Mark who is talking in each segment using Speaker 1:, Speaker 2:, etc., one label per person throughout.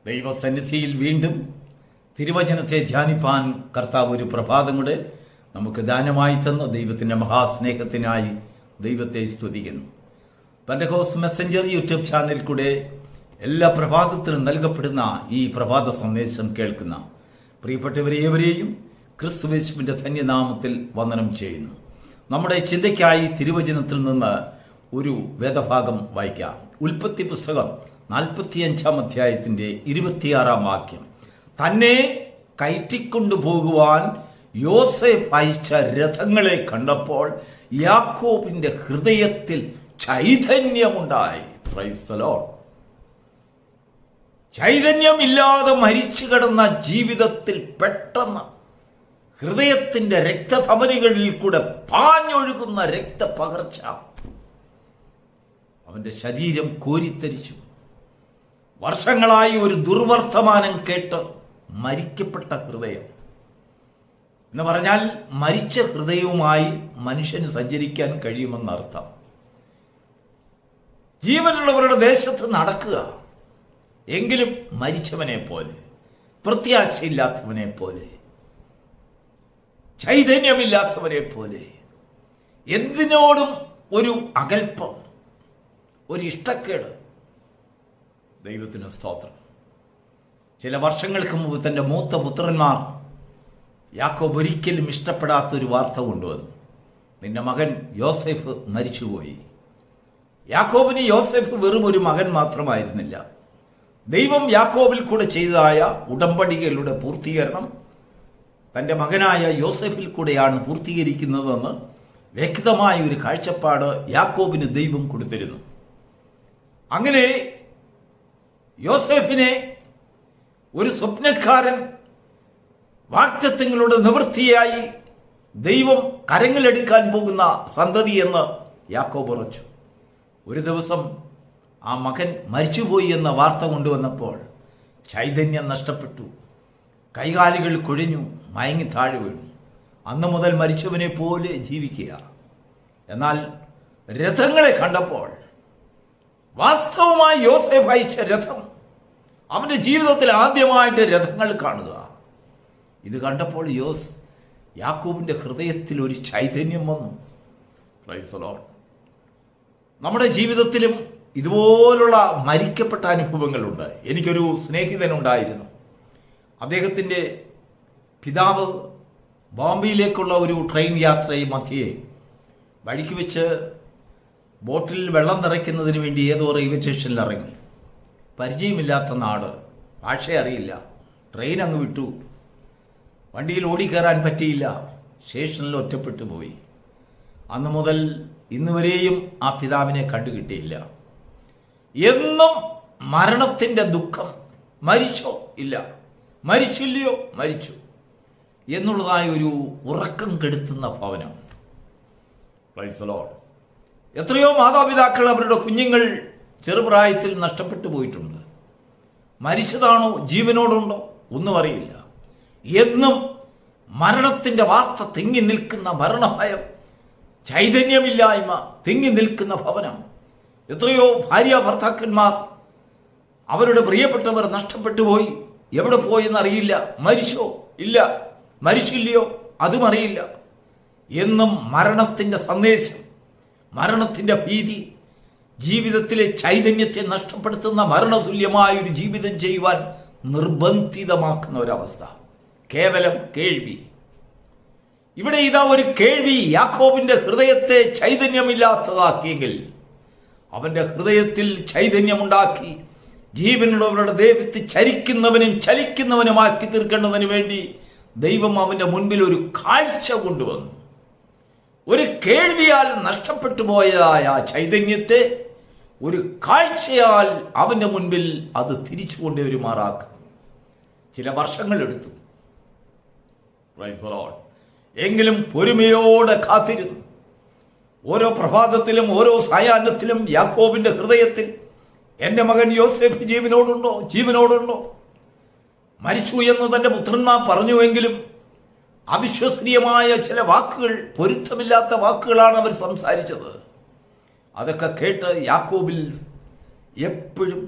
Speaker 1: ദൈവസന്നിധിയിൽ വീണ്ടും തിരുവചനത്തെ ധ്യാനിപ്പാൻ കർത്താവ് ഒരു പ്രഭാതം കൂടെ നമുക്ക് ദാനമായി തന്ന ദൈവത്തിൻ്റെ മഹാസ്നേഹത്തിനായി ദൈവത്തെ സ്തുതിക്കുന്നു. പെന്തക്കോസ്റ്റ് മെസ്സഞ്ചർ യൂട്യൂബ് ചാനലിൽ കൂടെ എല്ലാ പ്രഭാതത്തിലും നൽകപ്പെടുന്ന ഈ പ്രഭാത സന്ദേശം കേൾക്കുന്ന പ്രിയപ്പെട്ടവരെവരെയും ക്രിസ്തുയേശുവിൻ്റെ ധന്യനാമത്തിൽ വന്ദനം ചെയ്യുന്നു. നമ്മുടെ ചിന്തയ്ക്കായി തിരുവചനത്തിൽ നിന്ന് ഒരു വേദഭാഗം വായിക്കാം. ഉൽപ്പത്തി പുസ്തകം 45 അധ്യായത്തിൻ്റെ 26 വാക്യം. തന്നെ കയറ്റിക്കൊണ്ടുപോകുവാൻ യോസേഫ് അയച്ച രഥങ്ങളെ കണ്ടപ്പോൾ യാക്കോബിന്റെ ഹൃദയത്തിൽ ചൈതന്യമുണ്ടായി. Praise the lord. ചൈതന്യമില്ലാതെ മരിച്ചു കിടന്ന ജീവിതത്തിൽ പെട്ടെന്ന് ഹൃദയത്തിന്റെ രക്തധമനികളിൽ കൂടെ പാഞ്ഞൊഴുകുന്ന രക്തപകർച്ച അവന്റെ ശരീരം കോരിത്തരിച്ചു. വർഷങ്ങളായി ഒരു ദുർവർത്തമാനം കേട്ട് മരിക്കപ്പെട്ട ഹൃദയം എന്ന് പറഞ്ഞാൽ മരിച്ച ഹൃദയവുമായി മനുഷ്യന് സഞ്ചരിക്കാൻ കഴിയുമെന്നർത്ഥം. ജീവനുള്ളവരുടെ ദേശത്ത് നടക്കുക, എങ്കിലും മരിച്ചവനെ പോലെ, പ്രത്യാശയില്ലാത്തവനെ പോലെ, ചൈതന്യമില്ലാത്തവനെ പോലെ, എന്തിനോടും ഒരു അകൽപ്പം, ഒരു ഇഷ്ടക്കേട്. ദൈവത്തിന് സ്തോത്രം. ചില വർഷങ്ങൾക്ക് മുമ്പ് തൻ്റെ മൂത്ത പുത്രന്മാർ യാക്കോബ് ഒരിക്കലും ഇഷ്ടപ്പെടാത്തൊരു വാർത്ത കൊണ്ടുവന്നു. നിന്റെ മകൻ യോസേഫ് മരിച്ചുപോയി. യാക്കോബിന് യോസേഫ് വെറും ഒരു മകൻ മാത്രമായിരുന്നില്ല. ദൈവം യാക്കോബിൽ കൂടെ ചെയ്തതായ ഉടമ്പടികളുടെ പൂർത്തീകരണം തൻ്റെ മകനായ യോസേഫിൽ കൂടെയാണ് പൂർത്തീകരിക്കുന്നതെന്ന് വ്യക്തമായ ഒരു കാഴ്ചപ്പാട് യാക്കോബിന് ദൈവം കൊടുത്തിരുന്നു. അങ്ങനെ യോസേഫിനെ ഒരു സ്വപ്നക്കാരൻ വാഗ്ദത്തങ്ങളുടെ നിവൃത്തിയായി ദൈവം കരങ്ങളെടുക്കാൻ പോകുന്ന സന്തതി എന്ന് യാക്കോബ് ഉറച്ചു. ഒരു ദിവസം ആ മകൻ മരിച്ചുപോയി എന്ന വാർത്ത കൊണ്ടുവന്നപ്പോൾ ചൈതന്യം നഷ്ടപ്പെട്ടു, കൈകാലുകൾ കുഴഞ്ഞു, മയങ്ങി താഴെ വീണു. അന്നു മുതൽ മരിച്ചവനെ പോലെ ജീവിക്കുക. എന്നാൽ രഥങ്ങളെ കണ്ടപ്പോൾ, വാസ്തവമായി യോസേഫ് അയച്ച രഥം, അവന്റെ ജീവിതത്തിൽ ആദ്യമായിട്ട് രഥങ്ങൾ കാണുക, ഇത് കണ്ടപ്പോൾ യാക്കോബിന്റെ ഹൃദയത്തിൽ ഒരു ചൈതന്യം വന്നു. Price the Lord. നമ്മുടെ ജീവിതത്തിലും ഇതുപോലുള്ള മരിക്കപ്പെട്ട അനുഭവങ്ങളുണ്ട്. എനിക്കൊരു സ്നേഹിതനുണ്ടായിരുന്നു. അദ്ദേഹത്തിൻ്റെ പിതാവ് ബോംബെയിലേക്കുള്ള ഒരു ട്രെയിൻ യാത്രയിൽ മധ്യേ വഴിക്ക് വെച്ച് ബോട്ടിൽ വെള്ളം നിറയ്ക്കുന്നതിന് വേണ്ടി ഏതോ റെയിൽവേ സ്റ്റേഷനിൽ ഇറങ്ങി. പരിചയമില്ലാത്ത നാട്, ഭാഷ അറിയില്ല. ട്രെയിൻ അങ്ങ് വിട്ടു. വണ്ടിയിൽ ഓടിക്കയറാൻ പറ്റിയില്ല. സ്റ്റേഷനിൽ ഒറ്റപ്പെട്ടു പോയി. അന്നു മുതൽ ഇന്ന് വരെയും ആ പിതാവിനെ കണ്ടുകിട്ടിയില്ല. എന്നും മരണത്തിൻ്റെ ദുഃഖം. മരിച്ചോ? ഇല്ല. മരിച്ചില്ലയോ? മരിച്ചു എന്നുള്ളതായ ഒരു ഉറക്കം കെടുത്തുന്ന ഭവനം. Price the Lord. എത്രയോ മാതാപിതാക്കൾ അവരുടെ കുഞ്ഞുങ്ങൾ ചെറുപ്രായത്തിൽ നഷ്ടപ്പെട്ടു പോയിട്ടുണ്ട്. മരിച്ചതാണോ ജീവനോടുണ്ടോ ഒന്നും അറിയില്ല. എന്നും മരണത്തിൻ്റെ വാർത്ത തിങ്ങി നിൽക്കുന്ന മരണഭയം, ചൈതന്യമില്ലായ്മ തിങ്ങി നിൽക്കുന്ന ഭവനം. എത്രയോ ഭാര്യ ഭർത്താക്കന്മാർ അവരുടെ പ്രിയപ്പെട്ടവർ നഷ്ടപ്പെട്ടു പോയി. എവിടെ പോയെന്നറിയില്ല. മരിച്ചോ? ഇല്ല. മരിച്ചില്ലയോ? അതും അറിയില്ല. എന്നും മരണത്തിൻ്റെ സന്ദേശം, മരണത്തിൻ്റെ ഭീതി, ജീവിതത്തിലെ ചൈതന്യത്തെ നഷ്ടപ്പെടുത്തുന്ന മരണതുല്യമായ ഒരു ജീവിതം ചെയ്യുവാൻ നിർബന്ധിതമാക്കുന്ന ഒരവസ്ഥ. കേവലം കേൾവി. ഇവിടെ ഇതാ ഒരു കേൾവി യാക്കോബിന്റെ ഹൃദയത്തെ ചൈതന്യമില്ലാത്തതാക്കിയെങ്കിൽ അവന്റെ ഹൃദയത്തിൽ ചൈതന്യമുണ്ടാക്കി ജീവനുള്ളവരുടെ ദൈവത്തെ ചരിക്കുന്നവനും ചലിക്കുന്നവനുമാക്കി തീർക്കേണ്ടതിന് വേണ്ടി ദൈവം അവന്റെ മുൻപിൽ ഒരു കാഴ്ച കൊണ്ടുവന്നു. ഒരു കേൾവിയാൽ നഷ്ടപ്പെട്ടു പോയതായ ചൈതന്യത്തെ ഒരു കാഴ്ചയാൽ അവന്റെ മുൻപിൽ അത് തിരിച്ചു കൊണ്ടുവരുമാറാക്കുന്നു. ചില വർഷങ്ങളെടുത്തു. Price the Lord. എങ്കിലും പൊறுമയോടെ കാത്തിരുന്നു. ഓരോ പ്രഭാതത്തിലും ഓരോ സായാഹ്നത്തിലും യാക്കോബിന്റെ ഹൃദയത്തിൽ എൻ്റെ മകൻ യോസേഫ് ജീവനോടുണ്ടോ? ജീവനോടുണ്ടോ? മരിച്ചു എന്ന് തൻ്റെ പുത്രന്മാർ പറഞ്ഞുവെങ്കിലും അവിശ്വസനീയമായ ചില വാക്കുകൾ, പൊരുത്തമില്ലാത്ത വാക്കുകളാണ് അവർ സംസാരിച്ചത്. അതൊക്കെ കേട്ട് യാക്കോബിൽ എപ്പോഴും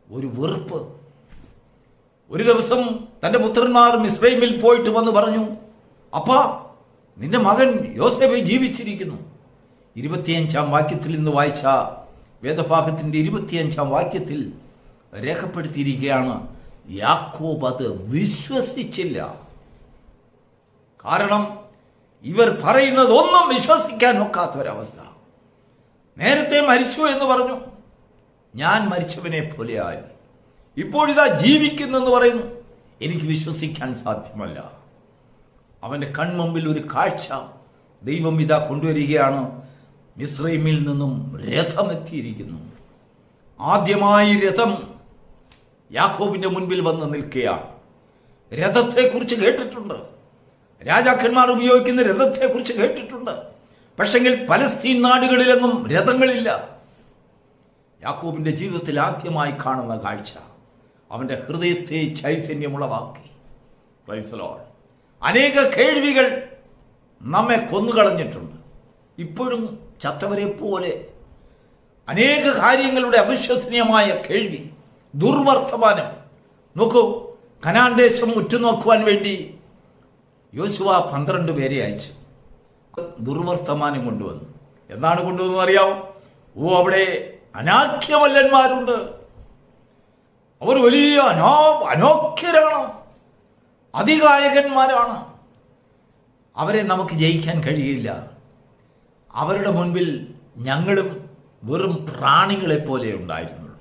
Speaker 1: ഒരു വെറുപ്പ്. ഒരു ദിവസം തൻ്റെ പുത്രന്മാർ മിസ്രൈമിൽ പോയിട്ട് വന്ന് പറഞ്ഞു, അപ്പാ, നിന്റെ മകൻ യോസേഫ് ജീവിച്ചിരിക്കുന്നു. 25-ാം വാക്യത്തിൽ നിന്ന് വായിച്ച വേദഭാഗത്തിൻ്റെ 25-ാം വാക്യത്തിൽ രേഖപ്പെടുത്തിയിരിക്കുകയാണ്, യാക്കോബ് അത് വിശ്വസിച്ചില്ല. കാരണം ഇവർ പറയുന്നത് ഒന്നും വിശ്വസിക്കാൻ ഒക്കാത്തൊരവസ്ഥ. നേരത്തെ മരിച്ചു എന്ന് പറഞ്ഞു, ഞാൻ മരിച്ചവനെ പോലെയായി. ഇപ്പോഴിതാ ജീവിക്കുന്നെന്ന് പറയുന്നു, എനിക്ക് വിശ്വസിക്കാൻ സാധ്യമല്ല. അവൻ്റെ കൺമുമ്പിൽ ഒരു കാഴ്ച ദൈവം ഇതാ കൊണ്ടുവരികയാണ്. മിസ്രൈമിൽ നിന്നും രഥമെത്തിയിരിക്കുന്നു. ആദ്യമായി രഥം യാക്കോബിന്റെ മുൻപിൽ വന്ന് നിൽക്കുകയാണ്. രഥത്തെക്കുറിച്ച് കേട്ടിട്ടുണ്ട്, രാജാക്കന്മാർ ഉപയോഗിക്കുന്ന രഥത്തെക്കുറിച്ച് കേട്ടിട്ടുണ്ട്. പക്ഷെങ്കിൽ പലസ്തീൻ നാടുകളിലെങ്ങും രഥങ്ങളില്ല. യാക്കോബിന്റെ ജീവിതത്തിൽ ആദ്യമായി കാണുന്ന കാഴ്ച അവന്റെ ഹൃദയത്തെ ചൈതന്യമുളവാക്കി. Price the Lord. അനേക കേൾവികൾ നമ്മെ കൊന്നുകളഞ്ഞിട്ടുണ്ട്. ഇപ്പോഴും ചത്തവരെ പോലെ അനേക കാര്യങ്ങളുടെ അവിശ്വസനീയമായ കേൾവി, ദുർവർത്തമാനം. നോക്കൂ, കനാൻ ദേശം ഉറ്റുനോക്കുവാൻ വേണ്ടി യോശുവ 12 പേരെ അയച്ചു. ദുർവർത്തമാനം കൊണ്ടുവന്നു. എന്താണ് കൊണ്ടുവന്നത് അറിയാമോ? അവിടെ അനാഖ്യമല്ലന്മാരുണ്ട്. അവർ വലിയ അനോഖ്യരാണ്, അതികായകന്മാരാണ്. അവരെ നമുക്ക് ജയിക്കാൻ കഴിയില്ല. അവരുടെ മുൻപിൽ ഞങ്ങളും വെറും പ്രാണികളെ പോലെ ഉണ്ടായിരുന്നുള്ളൂ.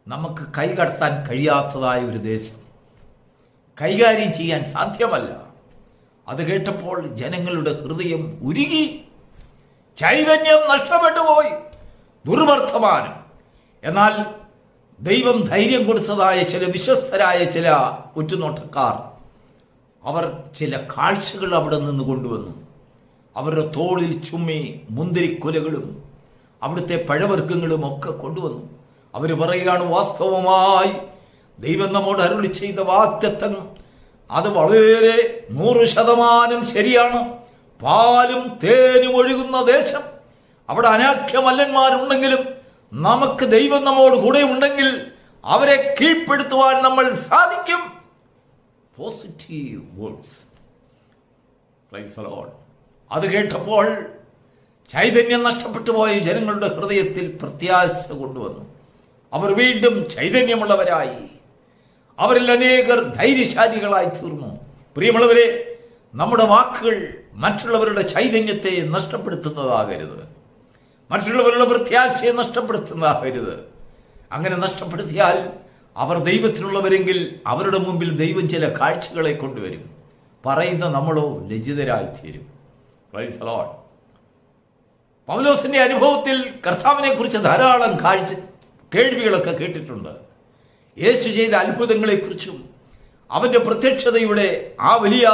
Speaker 1: നമുക്ക് കൈകടത്താൻ കഴിയാത്തതായ ഒരു ദേശം, കൈകാര്യം ചെയ്യാൻ സാധ്യമല്ല. അത് കേട്ടപ്പോൾ ജനങ്ങളുടെ ഹൃദയം ഉരുകി, ചൈതന്യം നഷ്ടപ്പെട്ടു പോയി. ദുർവർത്തമാനം. എന്നാൽ ദൈവം ധൈര്യം കൊടുത്തതായ ചില വിശ്വസ്തരായ ചില ഉറ്റുനോട്ടക്കാർ, അവർ ചില കാഴ്ചകൾ അവിടെ നിന്ന് കൊണ്ടുവന്നു. അവരുടെ തോളിൽ ചുമ്മി മുന്തിരിക്കുലകളും അവിടുത്തെ പഴവർഗ്ഗങ്ങളും ഒക്കെ കൊണ്ടുവന്നു. അവർ പറയുകയാണ്, വാസ്തവമായി ദൈവം നമ്മോട് അരുളി ചെയ്ത വാഗ്ദത്തം അത് വളരെ 100% ശരിയാണ്. പാലും തേനും ഒഴുകുന്ന ദേശം. അവിടെ അനാഖ്യമല്ലന്മാരുണ്ടെങ്കിലും നമുക്ക് ദൈവം നമ്മോട് കൂടെ ഉണ്ടെങ്കിൽ അവരെ കീഴ്പ്പെടുത്തുവാൻ നമ്മൾ സാധിക്കും. Positive words. Price the Lord. അത് കേട്ടപ്പോൾ ചൈതന്യം നഷ്ടപ്പെട്ടു പോയ ജനങ്ങളുടെ ഹൃദയത്തിൽ പ്രത്യാശ കൊണ്ടുവന്നു. അവർ വീണ്ടും ചൈതന്യമുള്ളവരായി. അവരിൽ അനേകർ ധൈര്യശാലികളായി തീർന്നു. പ്രിയമുള്ളവരെ, നമ്മുടെ വാക്കുകൾ മറ്റുള്ളവരുടെ ചൈതന്യത്തെ നഷ്ടപ്പെടുത്തുന്നതാകരുത്. മറ്റുള്ളവരുടെ പ്രത്യാശയെ നഷ്ടപ്പെടുത്തുന്നതാകരുത്. അങ്ങനെ നഷ്ടപ്പെടുത്തിയാൽ അവർ ദൈവത്തിനുള്ളവരെങ്കിൽ അവരുടെ മുമ്പിൽ ദൈവം ചില കാഴ്ചകളെ കൊണ്ടുവരും. പറയുന്ന നമ്മളോ ലജ്ജിതരായിത്തീരും. Price the Lord. പൗലോസിന്റെ അനുഭവത്തിൽ കർത്താവിനെ കുറിച്ച് ധാരാളം കേൾവികളൊക്കെ കേട്ടിട്ടുണ്ട്. യേശു ചെയ്ത അത്ഭുതങ്ങളെക്കുറിച്ചും അവന്റെ പ്രത്യക്ഷതയുടെ ആ വലിയ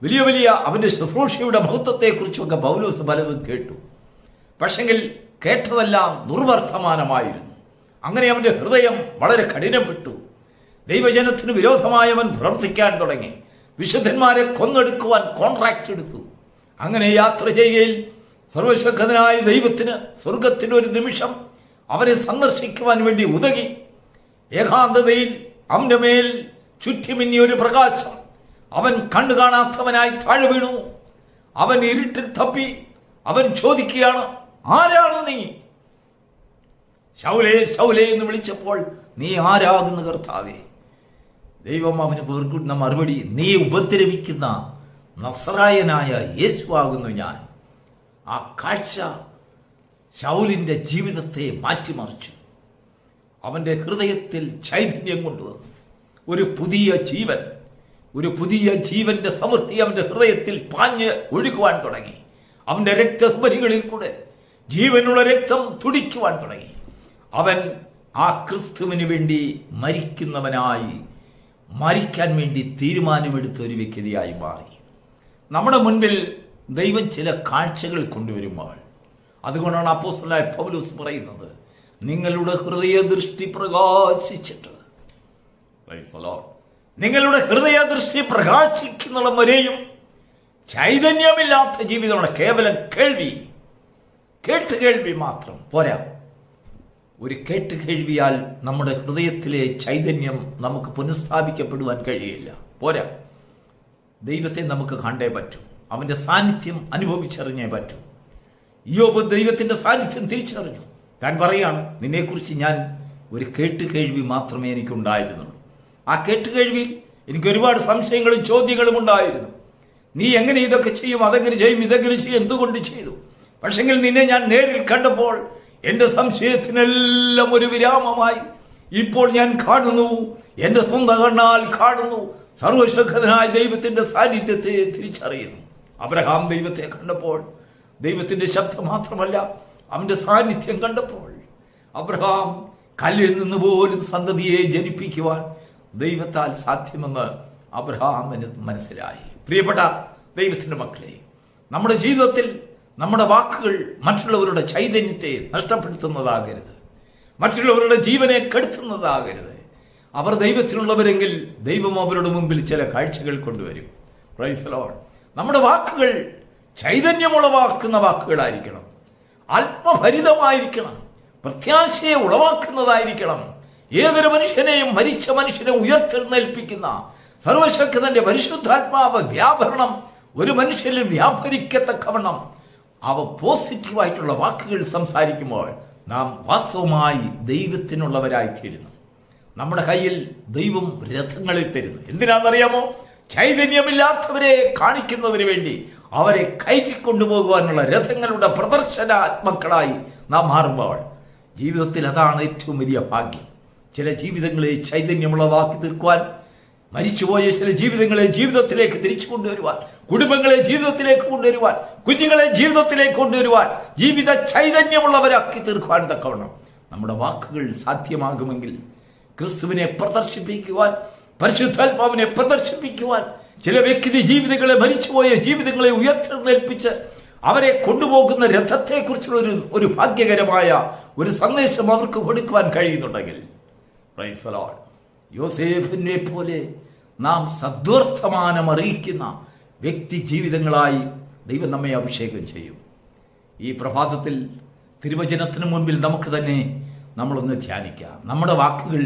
Speaker 1: വലിയ വലിയ അവന്റെ ശുശ്രൂഷയുടെ മഹത്വത്തെക്കുറിച്ചുമൊക്കെ പൗലോസ് പലതും കേട്ടു. പക്ഷെങ്കിൽ കേട്ടതെല്ലാം ദുർവർത്തമാനമായിരുന്നു. അങ്ങനെ അവന്റെ ഹൃദയം വളരെ കഠിനപ്പെട്ടു. ദൈവജനത്തിന് വിരോധമായി അവൻ പ്രവർത്തിക്കാൻ തുടങ്ങി. വിശുദ്ധന്മാരെ കൊന്നെടുക്കുവാൻ കോൺട്രാക്ട് എടുത്തു. അങ്ങനെ യാത്ര ചെയ്യുകയിൽ സർവശക്തനായ ദൈവത്തിന് സ്വർഗത്തിനൊരു നിമിഷം അവരെ സന്ദർശിക്കുവാൻ വേണ്ടി ഉതകി. ഏകാന്തതയിൽ അവന്റെ മേൽ ചുറ്റിമിന്നിയ ഒരു പ്രകാശം. അവൻ കണ്ണു കാണാത്തവനായി താഴെ വീണു. അവൻ ഇരുട്ടിൽ തപ്പി. അവൻ ചോദിക്കുകയാണ്, ആരാണ് നീ? ശൗലേ ശൗലേ എന്ന് വിളിച്ചപ്പോൾ, നീ ആരാകുന്നു കർത്താവേ? ദൈവം അവന് കൊടുക്കുന്ന മറുപടി, നീ ഉപദ്രവിക്കുന്ന നസറായനായ യേശുവാകുന്നു ഞാൻ. ആ കാഴ്ച ശൗലിന്റെ ജീവിതത്തെ മാറ്റിമറിച്ചു. അവന്റെ ഹൃദയത്തിൽ ചൈതന്യം കൊണ്ടുവന്നു. ഒരു പുതിയ ജീവന്റെ സമൃദ്ധി അവന്റെ ഹൃദയത്തിൽ പാഞ്ഞ് ഒഴുകുവാൻ തുടങ്ങി. അവന്റെ രക്തപരികളിൽ കൂടെ ജീവനുള്ള രക്തം തുടിക്കുവാൻ തുടങ്ങി. അവൻ ആ ക്രിസ്തുവിന് വേണ്ടി മരിക്കാൻ വേണ്ടി തീരുമാനമെടുത്ത ഒരു വ്യക്തിയായി മാറി. നമ്മുടെ മുൻപിൽ ദൈവം ചില കാഴ്ചകൾ കൊണ്ടുവരുമ്പോൾ, അതുകൊണ്ടാണ് അപ്പോസ്തലനായ പൗലോസ് പറയുന്നത്, നിങ്ങളുടെ ഹൃദയദൃഷ്ടി പ്രകാശിച്ചിട്ട്, നിങ്ങളുടെ ഹൃദയദൃഷ്ടി പ്രകാശിക്കുന്നിടം വരെയും ചൈതന്യമില്ലാത്ത ജീവിതമാണ്. കേവലം കേൾവി മാത്രം പോരാ. ഒരു കേട്ടുകേഴ്വിയാൽ നമ്മുടെ ഹൃദയത്തിലെ ചൈതന്യം നമുക്ക് പുനഃസ്ഥാപിക്കപ്പെടുവാൻ കഴിയില്ല. പോരാ, ദൈവത്തെ നമുക്ക് കണ്ടേ പറ്റൂ. അവന്റെ സാന്നിധ്യം അനുഭവിച്ചറിഞ്ഞേ പറ്റൂ. യോബ് ദൈവത്തിന്റെ സാന്നിധ്യം തിരിച്ചറിഞ്ഞു. താൻ പറയാണ്, നിന്നെക്കുറിച്ച് ഞാൻ ഒരു കേട്ടുകേഴ്വി മാത്രമേ എനിക്കുണ്ടായിരുന്നുള്ളൂ. ആ കേട്ടുകേഴ്വിയിൽ എനിക്ക് ഒരുപാട് സംശയങ്ങളും ചോദ്യങ്ങളും ഉണ്ടായിരുന്നു. നീ എങ്ങനെ ഇതൊക്കെ ചെയ്യും, അതെങ്ങനെ ചെയ്യും, ഇതെങ്ങനെ ചെയ്യും, എന്തുകൊണ്ട് ചെയ്തു? പക്ഷെങ്കിൽ നിന്നെ ഞാൻ നേരിൽ കണ്ടപ്പോൾ എന്റെ സംശയത്തിനെല്ലാം ഒരു വിരാമമായി. ഇപ്പോൾ ഞാൻ കാണുന്നു, എന്റെ സ്വന്തം കണ്ണാൽ കാണുന്നു, സർവശക്തനായ ദൈവത്തിന്റെ സാന്നിധ്യത്തെ തിരിച്ചറിയുന്നു. അബ്രഹാം ദൈവത്തെ കണ്ടപ്പോൾ ദൈവത്തിന്റെ ശബ്ദം മാത്രമല്ല, അവന്റെ സാന്നിധ്യം കണ്ടപ്പോൾ അബ്രഹാം കല്ലിൽ നിന്ന് പോലും സന്തതിയെ ജനിപ്പിക്കുവാൻ ദൈവത്താൽ സാധ്യമെന്ന് അബ്രഹാമിന് മനസ്സിലായി. പ്രിയപ്പെട്ട ദൈവത്തിന്റെ മക്കളെ, നമ്മുടെ ജീവിതത്തിൽ നമ്മുടെ വാക്കുകൾ മറ്റുള്ളവരുടെ ചൈതന്യത്തെ നഷ്ടപ്പെടുത്തുന്നതാകരുത്, മറ്റുള്ളവരുടെ ജീവനെ കെടുത്തുന്നതാകരുത്. അവർ ദൈവത്തിനുള്ളവരെങ്കിൽ ദൈവം അവരുടെ മുമ്പിൽ ചില കാഴ്ചകൾ കൊണ്ടുവരും. Price the Lord. നമ്മുടെ വാക്കുകൾ ചൈതന്യമുളവാക്കുന്ന വാക്കുകളായിരിക്കണം, ആത്മഭരിതമായിരിക്കണം, പ്രത്യാശയെ ഉളവാക്കുന്നതായിരിക്കണം. ഏതൊരു മനുഷ്യനെയും മരിച്ച മനുഷ്യനെ ഉയർത്തെഴുന്നേൽപ്പിക്കുന്ന സർവശക്തന്റെ പരിശുദ്ധാത്മാവ് വ്യാപരണം ഒരു മനുഷ്യനിൽ വ്യാപരിക്കത്തക്കവണ്ണം അവ പോസിറ്റീവായിട്ടുള്ള വാക്കുകൾ സംസാരിക്കുമ്പോൾ നാം വാസ്തവമായി ദൈവത്തിനുള്ളവരായിത്തീരുന്നു. നമ്മുടെ കയ്യിൽ ദൈവം രഥങ്ങളിൽ തരുന്നു. എന്തിനാണെന്നറിയാമോ? ചൈതന്യമില്ലാത്തവരെ കാണിക്കുന്നതിന് വേണ്ടി, അവരെ കയറ്റിക്കൊണ്ടുപോകുവാനുള്ള രഥങ്ങളുടെ പ്രദർശനാത്മക്കളായി നാം മാറുമ്പോൾ ജീവിതത്തിൽ അതാണ് ഏറ്റവും വലിയ ഭാഗ്യം. ചില ജീവിതങ്ങളെ ചൈതന്യമുള്ളവാക്കി തീർക്കുവാൻ, മരിച്ചുപോയ ചില ജീവിതങ്ങളെ ജീവിതത്തിലേക്ക് തിരിച്ചു കൊണ്ടുവരുവാൻ, കുടുംബങ്ങളെ ജീവിതത്തിലേക്ക് കൊണ്ടുവരുവാൻ, കുഞ്ഞുങ്ങളെ ജീവിതത്തിലേക്ക് കൊണ്ടുവരുവാൻ, ജീവിത ചൈതന്യമുള്ളവരാക്കി തീർക്കുവാൻ തക്കവണ്ണം നമ്മുടെ വാക്കുകൾ സാധ്യമാകുമെങ്കിൽ ക്രിസ്തുവിനെ പ്രദർശിപ്പിക്കുവാൻ, പരിശുദ്ധാത്മാവിനെ പ്രദർശിപ്പിക്കുവാൻ, ചില വ്യക്തി ജീവിതങ്ങളെ, മരിച്ചുപോയ ജീവിതങ്ങളെ ഉയർത്തെഴുന്നേൽപ്പിച്ച് അവരെ കൊണ്ടുപോകുന്ന രഥത്തെക്കുറിച്ചുള്ള ഒരു ഭാഗ്യകരമായ ഒരു സന്ദേശം അവർക്ക് കൊടുക്കുവാൻ കഴിയുന്നുണ്ടെങ്കിൽ, പ്രൈസ് ദി ലോർഡ്, യോസേഫിനെ പോലെ നാം സദ്വർത്തമാനം അറിയിക്കുന്ന വ്യക്തി ജീവിതങ്ങളായി ദൈവം നമ്മെ അഭിഷേകം ചെയ്യും. ഈ പ്രഭാതത്തിൽ തിരുവചനത്തിന് മുൻപിൽ നമുക്ക് തന്നെ നമ്മളൊന്ന് ധ്യാനിക്കാം. നമ്മുടെ വാക്കുകൾ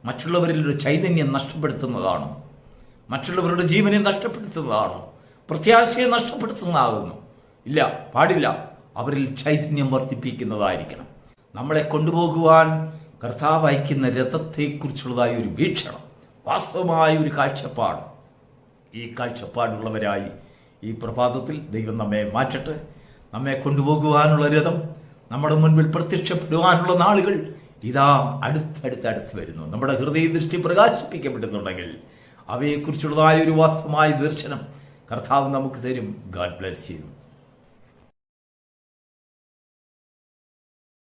Speaker 1: മറ്റുള്ളവരിൽ ഒരു ചൈതന്യം നഷ്ടപ്പെടുത്തുന്നതാണോ? മറ്റുള്ളവരുടെ ജീവനെ നഷ്ടപ്പെടുത്തുന്നതാണോ? പ്രത്യാശയെ നഷ്ടപ്പെടുത്തുന്നതാകുന്നു? ഇല്ല, പാടില്ല. അവരിൽ ചൈതന്യം വർദ്ധിപ്പിക്കുന്നതായിരിക്കണം. നമ്മളെ കൊണ്ടുപോകുവാൻ കർത്താവ് അയക്കുന്ന രഥത്തെക്കുറിച്ചുള്ളതായ ഒരു വീക്ഷണം, വാസ്തവമായ ഒരു കാഴ്ചപ്പാട്. ഈ കാഴ്ചപ്പാടുള്ളവരായി ഈ പ്രഭാതത്തിൽ ദൈവം നമ്മെ മാറ്റട്ടെ. നമ്മെ കൊണ്ടുപോകുവാനുള്ള രഥം, നമ്മുടെ മുൻപിൽ പ്രത്യക്ഷപ്പെടുവാനുള്ള നാളുകൾ ഇതാ അടുത്തടുത്ത് വരുന്നു. നമ്മുടെ ഹൃദയ ദൃഷ്ടി പ്രകാശിപ്പിക്കപ്പെടുന്നുണ്ടെങ്കിൽ അവയെക്കുറിച്ചുള്ളതായ ഒരു വാസ്തവമായ ദർശനം കർത്താവ് നമുക്ക് തരും. God bless you.